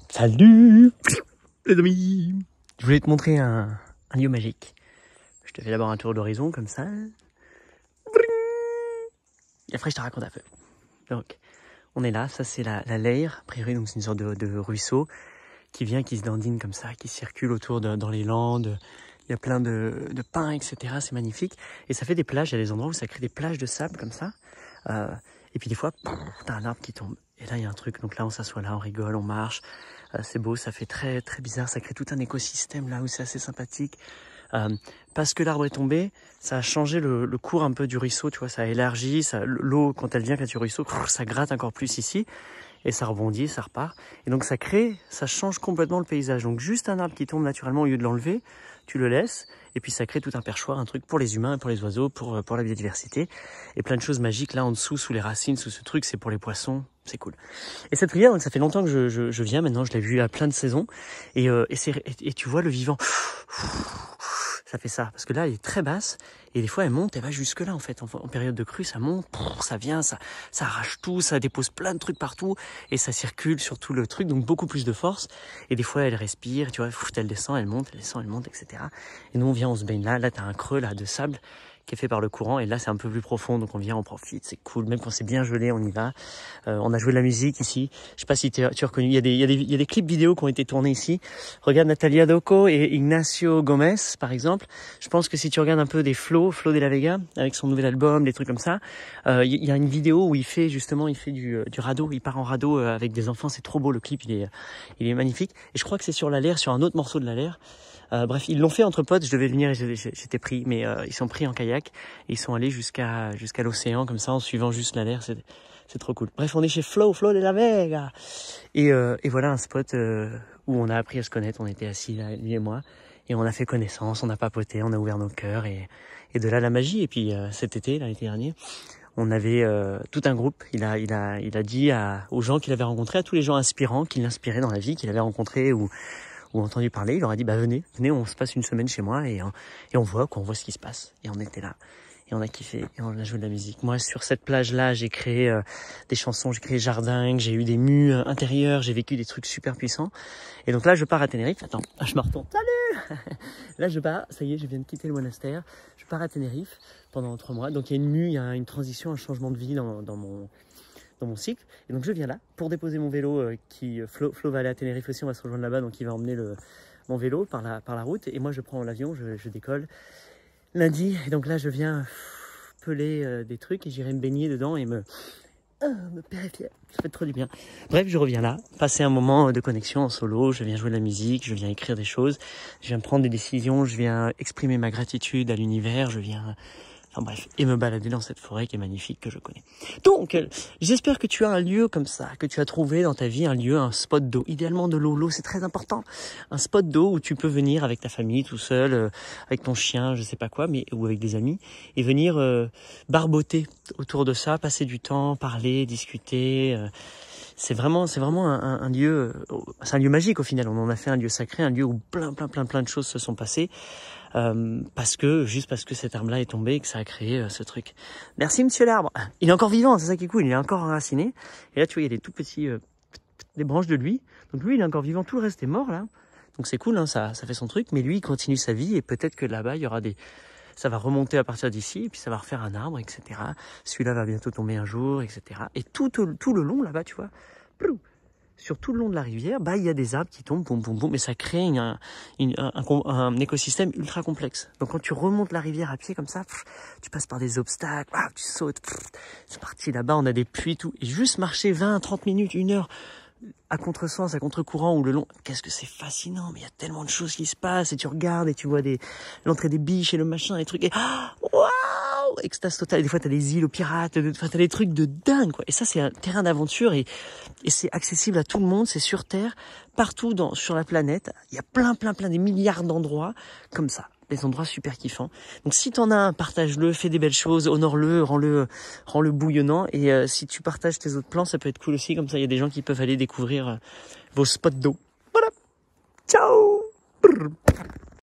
Salut les amis. Je voulais te montrer un lieu magique. Je te fais d'abord un tour d'horizon comme ça. Et après je te raconte un peu. Donc on est là, ça c'est la Leyre, a priori donc c'est une sorte de ruisseau qui vient, qui se dandine comme ça, qui circule autour dans les landes. Il y a plein de pins, etc. C'est magnifique. Et ça fait des plages, il y a des endroits où ça crée des plages de sable comme ça. Et puis des fois, t'as un arbre qui tombe. Et là, il y a un truc. Donc là, on s'assoit là, on rigole, on marche. C'est beau, ça fait très très bizarre. Ça crée tout un écosystème là où c'est assez sympathique. Parce que l'arbre est tombé, ça a changé le cours un peu du ruisseau, tu vois. Ça a élargi. L'eau, quand elle vient du ruisseau, ça gratte encore plus ici. Et ça rebondit, ça repart. Et donc ça crée, ça change complètement le paysage. Donc juste un arbre qui tombe naturellement, au lieu de l'enlever, tu le laisses. Et puis ça crée tout un perchoir, un truc pour les humains, pour les oiseaux, pour la biodiversité. Et plein de choses magiques là en dessous, sous les racines, sous ce truc, c'est pour les poissons. C'est cool. Et cette rivière, donc ça fait longtemps que je viens maintenant, je l'ai vue à plein de saisons. Et tu vois le vivant. Ça fait ça. Parce que là, elle est très basse. Et des fois, elle monte, elle va jusque là, en fait. En période de crue, ça monte, ça vient, ça arrache tout, ça dépose plein de trucs partout. Et ça circule sur tout le truc, donc beaucoup plus de force. Et des fois, elle respire, tu vois, elle descend, elle monte, etc. Et nous, on vient, on se baigne là. Là, t'as un creux, là, de sable qui est fait par le courant. Et là, c'est un peu plus profond, donc on vient, on profite, c'est cool. Même quand c'est bien gelé, on y va. On a joué de la musique ici. Je sais pas si tu as reconnu. Il y a des clips vidéo qui ont été tournés ici. Regarde Natalia Doco et Ignacio Gomez, par exemple. Je pense que si tu regardes un peu des Flo de la Vega, avec son nouvel album, des trucs comme ça, il y a une vidéo où il fait du radeau. Il part en radeau avec des enfants. C'est trop beau, le clip. Il est magnifique. Et je crois que c'est sur la Leyre, sur un autre morceau de la Leyre. Bref, ils l'ont fait entre potes, je devais venir et j'étais pris, mais ils sont pris en kayak et ils sont allés jusqu'à l'océan comme ça en suivant juste la Leyre, c'est trop cool. Bref, on est chez Flo de la Vega et voilà un spot où on a appris à se connaître, on était assis là, lui et moi, et on a fait connaissance, on a papoté, on a ouvert nos cœurs et de là la magie. Et puis cet été, l'été dernier, on avait tout un groupe. Il a dit aux gens qu'il avait rencontrés, à tous les gens inspirants qui l'inspiraient dans la vie, qu'il avait rencontrés ou entendu parler, il leur a dit venez, on se passe une semaine chez moi et on voit ce qui se passe. Et on était là et on a kiffé et on a joué de la musique. Moi sur cette plage là, j'ai créé des chansons, j'ai créé Jardin, j'ai eu des mues intérieures, j'ai vécu des trucs super puissants. Et donc là je pars à Tenerife. Attends, je me retourne. Salut. Là je pars, ça y est, je viens de quitter le monastère. Je pars à Tenerife pendant 3 mois. Donc il y a une mue, il y a une transition, un changement de vie dans mon cycle. Et donc je viens là pour déposer mon vélo Flo va aller à Tenerife aussi, on va se rejoindre là-bas, donc il va emmener mon vélo par la route et moi je prends l'avion, je décolle lundi. Et donc là je viens peler des trucs et j'irai me baigner dedans et me purifier. Ça fait trop du bien. Bref, je reviens là, passer un moment de connexion en solo, je viens jouer de la musique, je viens écrire des choses, je viens prendre des décisions, je viens exprimer ma gratitude à l'univers, je viens... Enfin bref, et me balader dans cette forêt qui est magnifique, que je connais. Donc, j'espère que tu as un lieu comme ça, que tu as trouvé dans ta vie un spot d'eau. Idéalement de l'eau, c'est très important. Un spot d'eau où tu peux venir avec ta famille, tout seul, avec ton chien, je sais pas quoi, ou avec des amis, et venir barboter autour de ça, passer du temps, parler, discuter. C'est vraiment un lieu, c'est un lieu magique au final. On en a fait un lieu sacré, un lieu où plein de choses se sont passées. Parce que cet arbre-là est tombé et que ça a créé ce truc. Merci monsieur l'arbre. Il est encore vivant, c'est ça qui est cool, il est encore enraciné. Et là tu vois, il y a des tout petits des branches de lui. Donc lui il est encore vivant, tout le reste est mort là. Donc c'est cool, hein, ça fait son truc, mais lui il continue sa vie et peut-être que là-bas il y aura ça va remonter à partir d'ici et puis ça va refaire un arbre, etc. Celui-là va bientôt tomber un jour, etc. Et tout le long là-bas, tu vois, sur tout le long de la rivière, il y a des arbres qui tombent, boum, boum, boum, et ça crée un écosystème ultra complexe. Donc quand tu remontes la rivière à pied comme ça, tu passes par des obstacles, tu sautes, c'est parti là-bas, on a des puits, tout. Et juste marcher 20, 30 minutes, 1 heure, à contresens, à contre-courant ou le long, qu'est-ce que c'est fascinant, mais il y a tellement de choses qui se passent, et tu regardes, et tu vois l'entrée des biches et le machin, les trucs, et waouh, extase totale. Et des fois t'as des îles aux pirates, t'as des trucs de dingue, quoi. Et ça c'est un terrain d'aventure et c'est accessible à tout le monde, c'est sur Terre, partout sur la planète. Il y a plein des milliards d'endroits comme ça, des endroits super kiffants. Donc si t'en as un, partage-le, fais des belles choses, honore-le, rends-le bouillonnant. Et si tu partages tes autres plans, ça peut être cool aussi, comme ça il y a des gens qui peuvent aller découvrir vos spots d'eau. Voilà. Ciao.